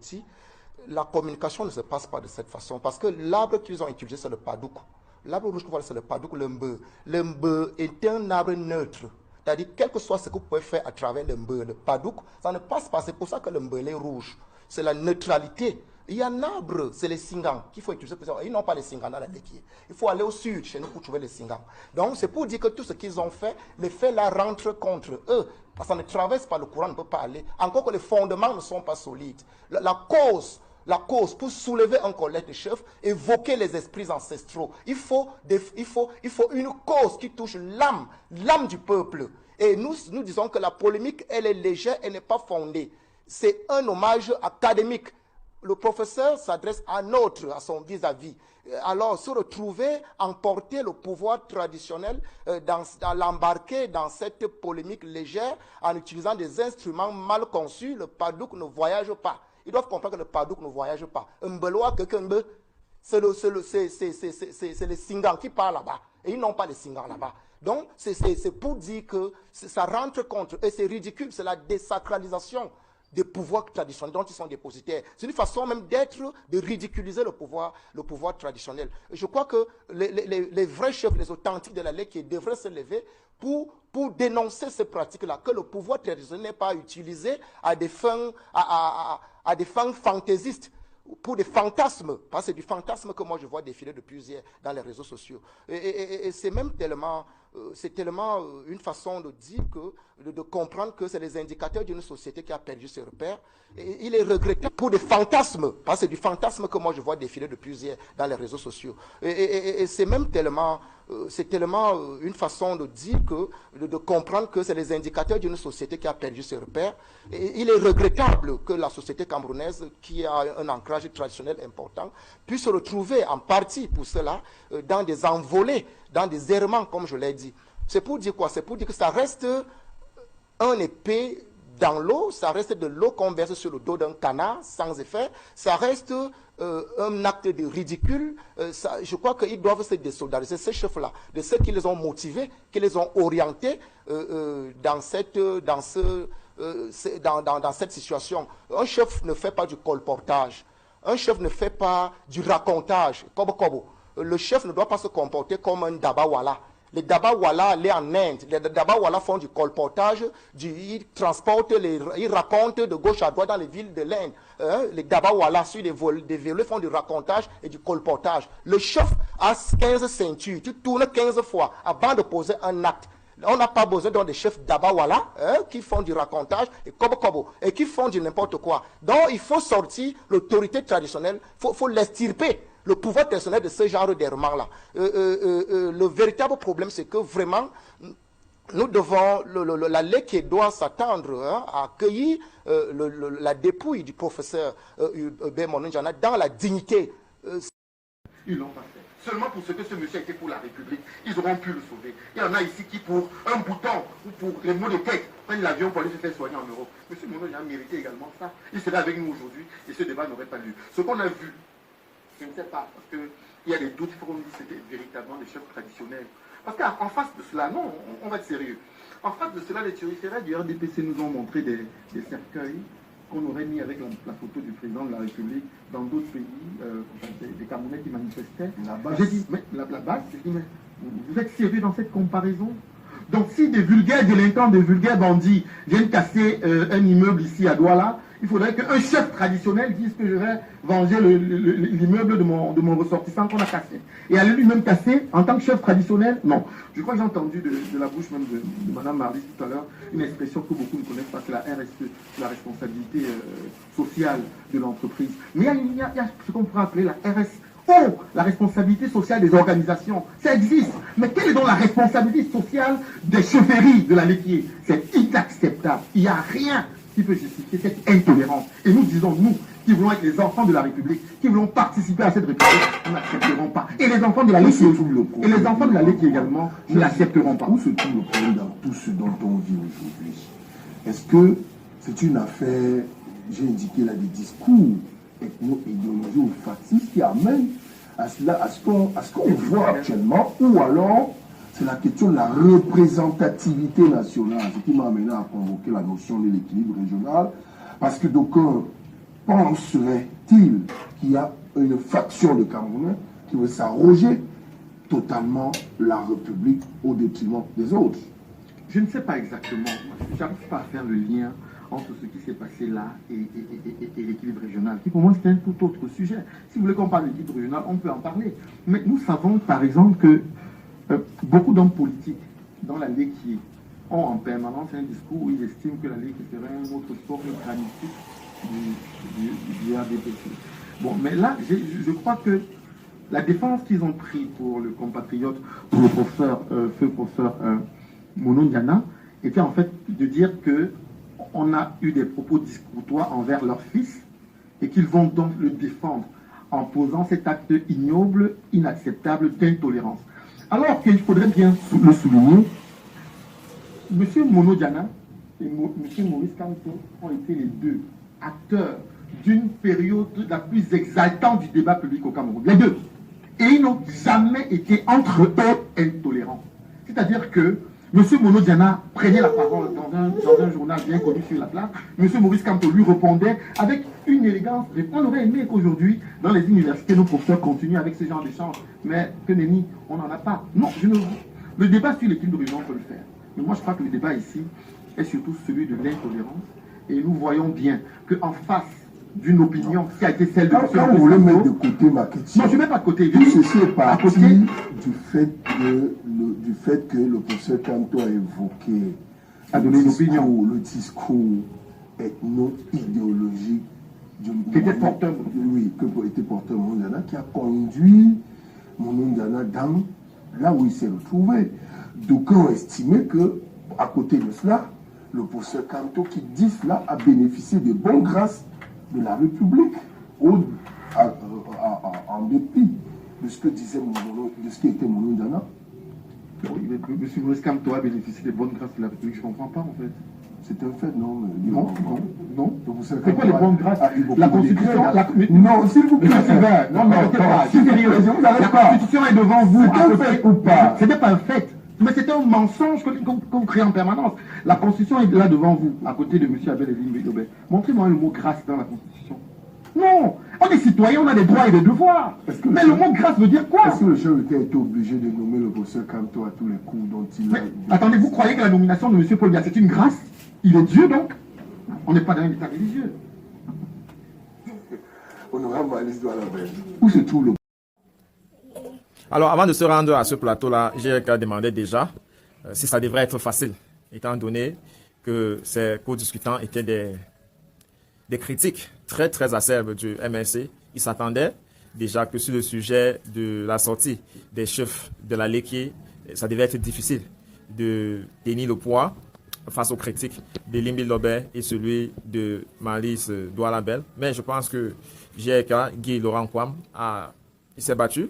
outils, la communication ne se passe pas de cette façon. Parce que l'arbre qu'ils ont utilisé, c'est le padouk. L'arbre rouge que vous voyez, c'est le padouk, le mbeu. Le mbeu est un arbre neutre. C'est-à-dire, quel que soit ce que vous pouvez faire à travers le mbeu, le padouk, ça ne passe pas. C'est pour ça que le mbeu est rouge. C'est la neutralité. Il y a un arbre, c'est les singans qu'il faut utiliser. Ils n'ont pas les singans dans la Léquié. Il faut aller au sud, chez nous, pour trouver les singans. Donc, c'est pour dire que tout ce qu'ils ont fait, les faits là rentrent contre eux. Parce que ça ne traverse pas, le courant ne peut pas aller. Encore que les fondements ne sont pas solides. La cause pour soulever un collège de chefs, évoquer les esprits ancestraux. Il faut une cause qui touche l'âme du peuple. Et nous disons que la polémique, elle est légère, elle n'est pas fondée. C'est un hommage académique. Le professeur s'adresse à à son vis-à-vis. Alors, se retrouver, emporter le pouvoir traditionnel, l'embarquer dans cette polémique légère, en utilisant des instruments mal conçus, le padouk ne voyage pas. Ils doivent comprendre que le padouk ne voyage pas. C'est les singans qui parlent là-bas. Et ils n'ont pas les singans là-bas. Donc, c'est pour dire que ça rentre contre eux. Et c'est ridicule, c'est la désacralisation des pouvoirs traditionnels dont ils sont dépositaires. C'est une façon même de ridiculiser le pouvoir traditionnel. Je crois que les vrais chefs, les authentiques de la loi qui devraient se lever pour dénoncer ces pratiques-là, que le pouvoir traditionnel n'est pas utilisé à des fins fantaisistes, pour des fantasmes, parce que c'est du fantasme que moi je vois défiler depuis hier dans les réseaux sociaux. Et c'est même tellement une façon de dire de comprendre que c'est les indicateurs d'une société qui a perdu ses repères. Et il est regrettable pour des fantasmes, parce que c'est du fantasme que moi je vois défiler depuis hier dans les réseaux sociaux. Et c'est même tellement une façon de dire de comprendre que c'est les indicateurs d'une société qui a perdu ses repères. Et il est regrettable que la société camerounaise, qui a un ancrage traditionnel important, puisse se retrouver en partie pour cela dans des envolées, dans des errements, comme je l'ai dit. C'est pour dire quoi? C'est pour dire que ça reste un épée dans l'eau, ça reste de l'eau qu'on verse sur le dos d'un canard sans effet, ça reste un acte de ridicule. Je crois qu'ils doivent se désolidariser, ces chefs-là, de ceux qui les ont motivés, qui les ont orientés dans cette situation. Un chef ne fait pas du colportage, un chef ne fait pas du racontage, kobo. Le chef ne doit pas se comporter comme un dabawala. Les Dabawala, les en Inde, les Dabawala font du colportage, ils transportent, ils racontent de gauche à droite dans les villes de l'Inde. Les Dabawala, sur des violets, font du racontage et du colportage. Le chef a 15 ceintures, tu tournes 15 fois avant de poser un acte. On n'a pas besoin de chefs Dabawala qui font du racontage et kobo et qui font du n'importe quoi. Donc il faut sortir l'autorité traditionnelle, il faut l'extirper. Le pouvoir personnel de ce genre d'errements-là. Le véritable problème, c'est que vraiment, nous devons, la loi qui doit s'attendre à accueillir la dépouille du professeur Hubert Mononjana dans la dignité. Ils l'ont pas fait. Seulement pour ce que ce monsieur était pour la République, ils auront pu le sauver. Il y en a ici qui, pour un bouton ou pour les maux de tête, prennent l'avion pour aller se faire soigner en Europe. Monsieur Mononjana méritait également ça. Il serait avec nous aujourd'hui et ce débat n'aurait pas lieu. Ce qu'on a vu, je ne sais pas, parce qu'il y a des doutes, il faut qu'on dise que c'était véritablement des chefs traditionnels. Parce qu'en face de cela, non, on va être sérieux. En face de cela, les turiféraires du RDPC nous ont montré des cercueils qu'on aurait mis avec la photo du président de la République dans d'autres pays, des Camerounais qui manifestaient. J'ai dit, mais la base, j'ai dit, mais vous êtes sérieux dans cette comparaison? Donc si des vulgaires délinquants, des vulgaires bandits viennent casser un immeuble ici à Douala, il faudrait qu'un chef traditionnel dise que je vais venger l'immeuble de mon ressortissant qu'on a cassé. Et aller lui-même casser en tant que chef traditionnel? Non. Je crois que j'ai entendu de la bouche même de Mme Marly tout à l'heure une expression que beaucoup ne connaissent pas, c'est la RSE, la responsabilité sociale de l'entreprise. Mais il y a ce qu'on pourrait appeler la RSE. Oh, la responsabilité sociale des organisations, ça existe. Mais quelle est donc la responsabilité sociale des chefferies de la laitier? C'est inacceptable. Il n'y a rien qui peut justifier cette intolérance. Et nous disons, nous, qui voulons être les enfants de la République, qui voulons participer à cette République, nous n'accepterons pas. Et les enfants de la laitier, et les enfants de la laitier également, ne l'accepteront pas. Où se trouve le problème dans tout ce dont on vit aujourd'hui? Est-ce que c'est une affaire, j'ai indiqué là, des discours ethno-idéologie ou fascistes qui amènent à ce qu'on voit actuellement, ou alors c'est la question de la représentativité nationale, ce qui m'a amené à convoquer la notion de l'équilibre régional, parce que d'aucuns penserait-il qu'il y a une faction de Camerounais qui veut s'arroger totalement la République au détriment des autres? Je ne sais pas exactement. Je n'arrive pas à faire le lien entre ce qui s'est passé là et l'équilibre régional, qui pour moi c'est un tout autre sujet. Si vous voulez qu'on parle de l'équilibre régional, on peut en parler. Mais nous savons par exemple que beaucoup d'hommes politiques dans la Léquier ont en permanence un discours où ils estiment que la Léquier serait un autre sport granitique du RDPC. Bon, mais là, je crois que la défense qu'ils ont prise pour le compatriote, pour le professeur, feu professeur Mono Ndiana, était en fait de dire que on a eu des propos discourtois envers leur fils et qu'ils vont donc le défendre en posant cet acte ignoble, inacceptable d'intolérance. Alors qu'il faudrait bien le souligner, M. Mono Ndiana et M. Maurice Kamto ont été les deux acteurs d'une période la plus exaltante du débat public au Cameroun. Les deux. Et ils n'ont jamais été entre eux intolérants. C'est-à-dire que M. Mono Ndiana prenait la parole dans un journal bien connu sur la place. M. Maurice Kamto lui répondait avec une élégance. On aurait aimé qu'aujourd'hui, dans les universités, nos professeurs continuent avec ce genre d'échange. Mais que nenni, on n'en a pas. Non, le débat sur l'équilibre régional, on peut le faire. Mais moi, je crois que le débat ici est surtout celui de l'intolérance. Et nous voyons bien qu'en face d'une opinion qui a été celle de M. Quand vous voulez mettre de côté ma question, non, je ne mets pas de côté. Tout ceci est parti du fait que le professeur Kamto a évoqué le discours ethno-idéologique qui était porteur. Oui, que était porteur Mono Ndiana, qui a conduit Mono Ndiana dans là où il s'est retrouvé. D'aucuns ont estimé que, à côté de cela, le professeur Kamto qui dit cela a bénéficié des bonnes grâces de la République en dépit de ce que disait de ce qui était Mono Ndiana. Oui, mais M. Maurice Kamto a bénéficié des bonnes grâces de la République, je ne comprends pas en fait. C'est un fait, non? Non. C'est quoi les bonnes grâces? La Constitution. Non, s'il vous plaît. Non, n'arrêtez pas. La Constitution est devant vous. C'est un fait ou pas? Ce n'est pas un fait. Mais c'est un mensonge que vous créez en permanence. La Constitution est là devant vous, à côté de M. Abel Eline Bédobé. Montrez-moi le mot grâce dans la Constitution. Non, on est citoyen, on a des droits et des devoirs. Mais le mot grâce veut dire quoi? Est-ce que le chef d'État était obligé de nommer le professeur Kamto à tous les coups dont il a... Attendez, vous croyez que la nomination de M. Paul Biya, c'est une grâce? Il est Dieu donc? On n'est pas dans un état religieux. Honorable Malice Douala-Bel, où se trouve le... Alors, avant de se rendre à ce plateau-là, j'ai demandé déjà si ça devrait être facile, étant donné que ces co-discutants étaient des critiques très, très acerbes du MRC. Ils s'attendaient déjà que sur le sujet de la sortie des chefs de la Léquier, ça devait être difficile de tenir le poids face aux critiques de Limbi Lobé et celui de Malice Douala-Bel. Mais je pense que GRK, Guy Laurent Kwam, il s'est battu.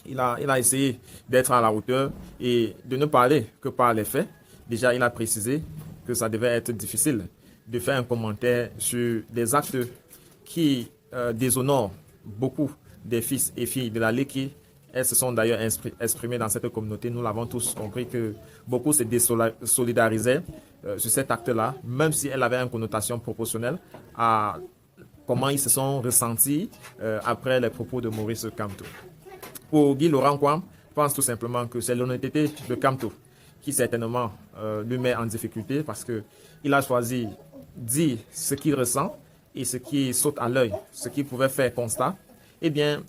Il a essayé d'être à la hauteur et de ne parler que par les faits. Déjà, il a précisé que ça devait être difficile de faire un commentaire sur des actes qui déshonorent beaucoup des fils et filles de la Léquier. Elles se sont d'ailleurs exprimées dans cette communauté. Nous l'avons tous compris que beaucoup se désolidarisaient sur cet acte-là, même si elle avait une connotation proportionnelle à comment ils se sont ressentis après les propos de Maurice Kamto. Pour Guy Laurent Kwam, je pense tout simplement que c'est l'honnêteté de Kamto qui certainement lui met en difficulté parce qu'il a choisi dire ce qu'il ressent et ce qui saute à l'œil, ce qu'il pouvait faire constat. Eh bien,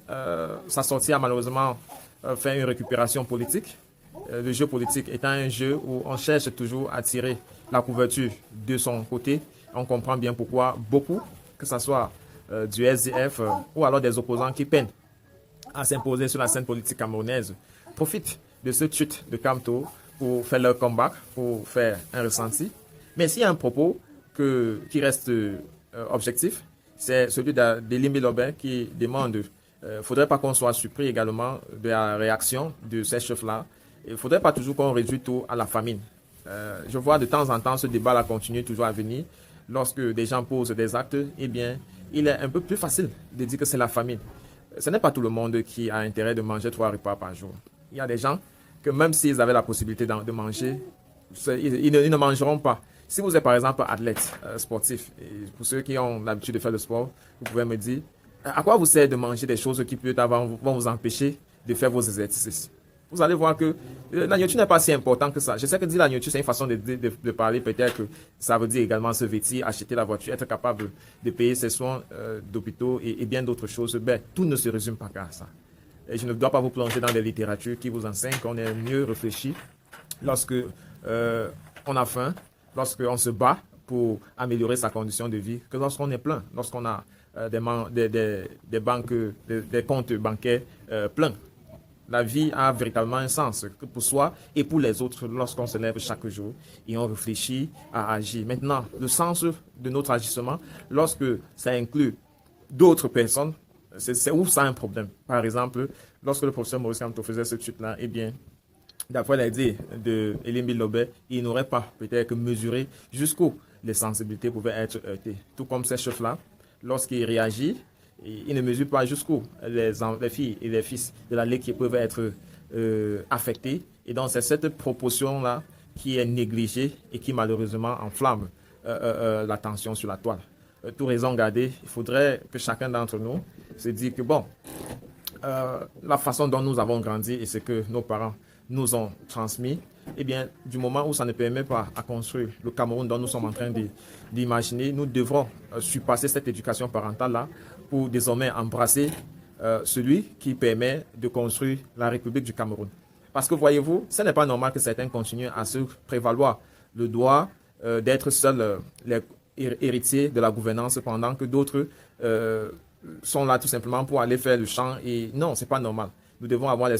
sa sortie a malheureusement fait une récupération politique. Le jeu politique étant un jeu où on cherche toujours à tirer la couverture de son côté. On comprend bien pourquoi beaucoup, que ce soit du SDF ou alors des opposants qui peinent à s'imposer sur la scène politique camerounaise, profitent de ce chute de Kamto pour faire leur comeback, pour faire un ressenti. Mais s'il y a un propos qui reste objectif, c'est celui de Limbi Lobé qui demande il ne faudrait pas qu'on soit surpris également de la réaction de ces chefs-là. Il ne faudrait pas toujours qu'on réduise tout à la famine. Je vois de temps en temps ce débat-là continuer toujours à venir. Lorsque des gens posent des actes, eh bien, il est un peu plus facile de dire que c'est la famine. Ce n'est pas tout le monde qui a intérêt de manger 3 repas par jour. Il y a des gens que même s'ils avaient la possibilité de manger, ils ne mangeront pas. Si vous êtes par exemple athlète sportif, et pour ceux qui ont l'habitude de faire le sport, vous pouvez me dire, à quoi vous sert de manger des choses qui peut-être vont vous empêcher de faire vos exercices? Vous allez voir que la nourriture n'est pas si importante que ça. Je sais que dire la nourriture, c'est une façon de parler. Peut-être que ça veut dire également se vêtir, acheter la voiture, être capable de payer ses soins d'hôpitaux et bien d'autres choses. Ben, tout ne se résume pas qu'à ça. Et je ne dois pas vous plonger dans des littératures qui vous enseignent qu'on est mieux réfléchi lorsque on a faim, lorsqu'on se bat pour améliorer sa condition de vie, que lorsqu'on est plein, lorsqu'on a des comptes bancaires pleins. La vie a véritablement un sens pour soi et pour les autres lorsqu'on se lève chaque jour et on réfléchit à agir. Maintenant, le sens de notre agissement, lorsque ça inclut d'autres personnes, c'est où ça a un problème. Par exemple, lorsque le professeur Maurice Kamto faisait ce tweet-là, eh bien, d'après l'idée de Elie Lobet, il n'aurait pas peut-être mesuré jusqu'où les sensibilités pouvaient être heurtées. Tout comme ces chefs-là, lorsqu'ils réagissent, il ne mesure pas jusqu'où les filles et les fils de la Ligue qui peuvent être affectés. Et donc, c'est cette proportion-là qui est négligée et qui, malheureusement, enflamme la tension sur la toile. Tout raison gardée, il faudrait que chacun d'entre nous se dise que, bon, la façon dont nous avons grandi et ce que nos parents nous ont transmis, eh bien, du moment où ça ne permet pas à construire le Cameroun dont nous sommes en train d'imaginer, nous devrons surpasser cette éducation parentale-là pour désormais embrasser celui qui permet de construire la République du Cameroun. Parce que voyez-vous, ce n'est pas normal que certains continuent à se prévaloir le droit d'être seuls les héritiers de la gouvernance pendant que d'autres sont là tout simplement pour aller faire le champ. Et non, ce n'est pas normal. Nous devons avoir les